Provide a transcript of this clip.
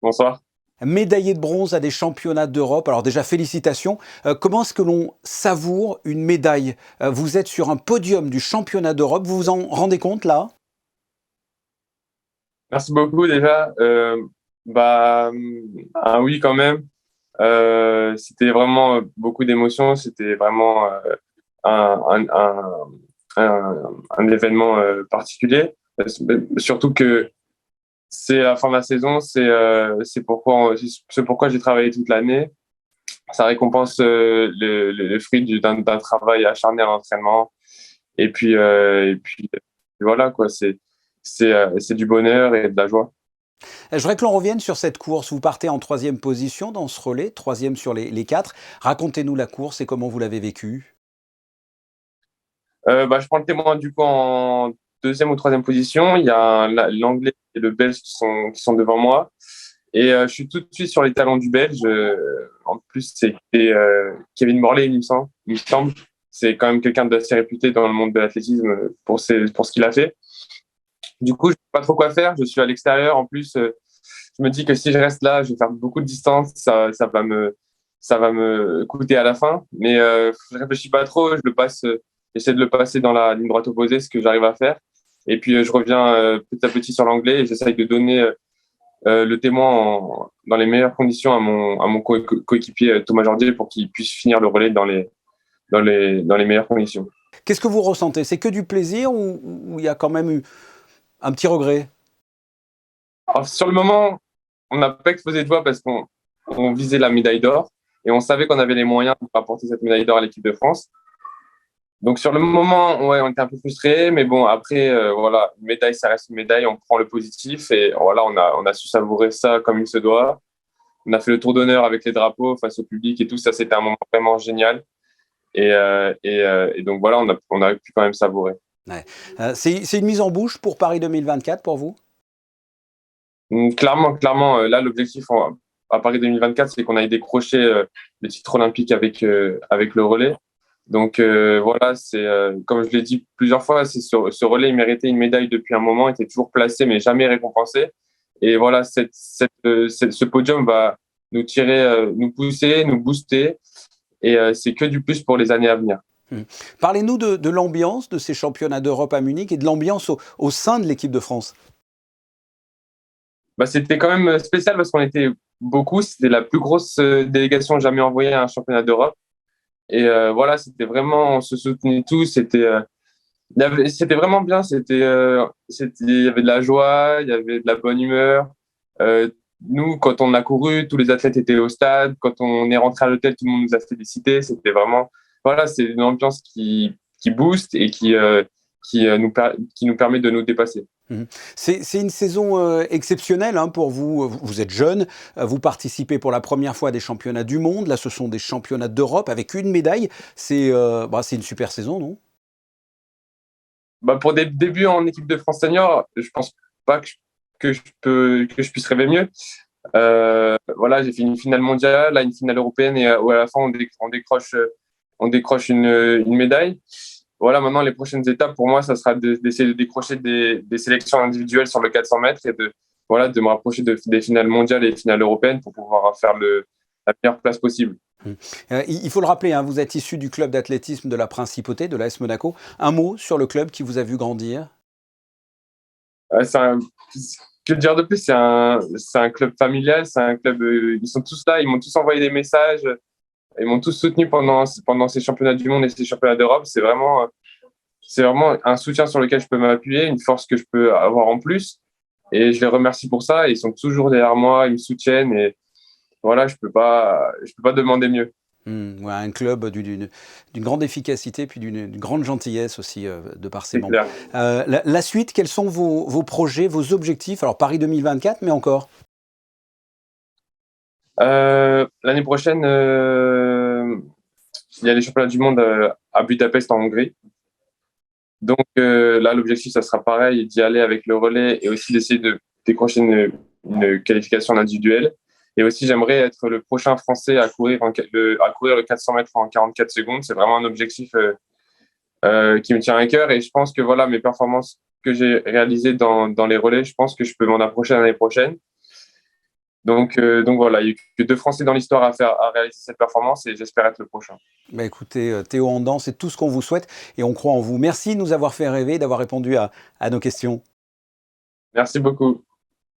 Bonsoir. Médaillé de bronze à des championnats d'Europe. Alors déjà, félicitations. Comment est-ce que l'on savoure une médaille? Vous êtes sur un podium du championnat d'Europe. Vous vous en rendez compte là? Merci beaucoup déjà. Oui quand même. C'était vraiment beaucoup d'émotions. C'était vraiment un, un, un, un événement particulier. Surtout que c'est la fin de la saison. C'est pourquoi j'ai travaillé toute l'année. Ça récompense le fruit d'un travail acharné à l'entraînement. Et puis voilà quoi. C'est du bonheur et de la joie. Je voudrais que l'on revienne sur cette course. Vous partez en troisième position dans ce relais, troisième sur les quatre. Racontez-nous la course et comment vous l'avez vécue. Je prends le témoin du coup en deuxième ou troisième position. Il y a l'anglais et le belge qui sont devant moi. Et je suis tout de suite sur les talons du belge. En plus, c'était Kevin Morley, il me semble. C'est quand même quelqu'un d'assez réputé dans le monde de l'athlétisme pour ce qu'il a fait. Du coup, je ne sais pas trop quoi faire. Je suis à l'extérieur. En plus, je me dis que si je reste là, je vais faire beaucoup de distance. Ça va me coûter à la fin. Mais je réfléchis pas trop. J'essaie de le passer dans la ligne droite opposée, ce que j'arrive à faire. Et puis, je reviens petit à petit sur l'anglais et j'essaie de donner le témoin dans les meilleures conditions à mon coéquipier Thomas Jordier pour qu'il puisse finir le relais dans les meilleures conditions. Qu'est-ce que vous ressentez? C'est que du plaisir ou il y a quand même eu un petit regret? Alors, sur le moment, on n'a pas explosé de joie parce qu'on visait la médaille d'or et on savait qu'on avait les moyens pour apporter cette médaille d'or à l'équipe de France. Donc sur le moment, ouais, on était un peu frustrés, mais bon, après, voilà, une médaille, ça reste une médaille, on prend le positif et voilà, on a su savourer ça comme il se doit. On a fait le tour d'honneur avec les drapeaux face au public et tout, ça, c'était un moment vraiment génial. Et donc voilà, on a pu quand même savourer. Ouais. C'est une mise en bouche pour Paris 2024 pour vous? Clairement, là, l'objectif à Paris 2024, c'est qu'on aille décrocher le titre olympique avec le relais. Donc voilà, comme je l'ai dit plusieurs fois, c'est ce relais, il méritait une médaille depuis un moment, il était toujours placé mais jamais récompensé. Et voilà, ce podium va nous tirer, nous pousser, nous booster, et c'est que du plus pour les années à venir. Mmh. Parlez-nous de l'ambiance de ces championnats d'Europe à Munich et de l'ambiance au sein de l'équipe de France. C'était quand même spécial parce qu'on était beaucoup, c'était la plus grosse délégation jamais envoyée à un championnat d'Europe. Et voilà, c'était vraiment, on se soutenait tous, c'était vraiment bien, il y avait de la joie, il y avait de la bonne humeur. Euh, Nous, quand on a couru, tous les athlètes étaient au stade. Quand on est rentré à l'hôtel, tout le monde nous a félicité. C'était vraiment, voilà, c'est une ambiance qui booste et qui nous permet de nous dépasser. Mmh. C'est une saison exceptionnelle hein, pour vous. Vous êtes jeune, vous participez pour la première fois à des championnats du monde. Là, ce sont des championnats d'Europe avec une médaille. C'est une super saison, non? Pour des débuts en équipe de France senior, je pense pas que je puisse rêver mieux. Voilà, j'ai fait une finale mondiale, là, une finale européenne, et où à la fin on décroche une médaille. Voilà, maintenant les prochaines étapes pour moi, ça sera d'essayer de décrocher des sélections individuelles sur le 400 mètres et de me rapprocher des finales mondiales et des finales européennes pour pouvoir faire la meilleure place possible. Mmh. Il faut le rappeler, hein, vous êtes issu du club d'athlétisme de la Principauté, de l'AS Monaco. Un mot sur le club qui vous a vu grandir? Ouais, que dire de plus? C'est un club familial, c'est un club. Ils sont tous là, ils m'ont tous envoyé des messages, ils m'ont tous soutenu pendant ces championnats du monde et ces championnats d'Europe. C'est vraiment un soutien sur lequel je peux m'appuyer, une force que je peux avoir en plus. Et je les remercie pour ça. Ils sont toujours derrière moi, ils me soutiennent. Et voilà, je peux pas demander mieux. Ouais, un club d'une grande efficacité, puis d'une grande gentillesse aussi de par ses C'est membres. clair. La suite, quels sont vos projets, vos objectifs? Alors Paris 2024, mais encore? L'année prochaine, il y a les championnats du monde à Budapest en Hongrie. Donc là, l'objectif, ça sera pareil, d'y aller avec le relais et aussi d'essayer de décrocher une qualification individuelle. Et aussi, j'aimerais être le prochain Français à courir le 400 mètres en 44 secondes. C'est vraiment un objectif qui me tient à cœur. Et je pense que voilà, mes performances que j'ai réalisées dans les relais, je pense que je peux m'en approcher l'année prochaine. Donc voilà, il n'y a eu que 2 Français dans l'histoire à réaliser cette performance et j'espère être le prochain. Bah écoutez, Théo Andan, c'est tout ce qu'on vous souhaite et on croit en vous. Merci de nous avoir fait rêver, d'avoir répondu à nos questions. Merci beaucoup.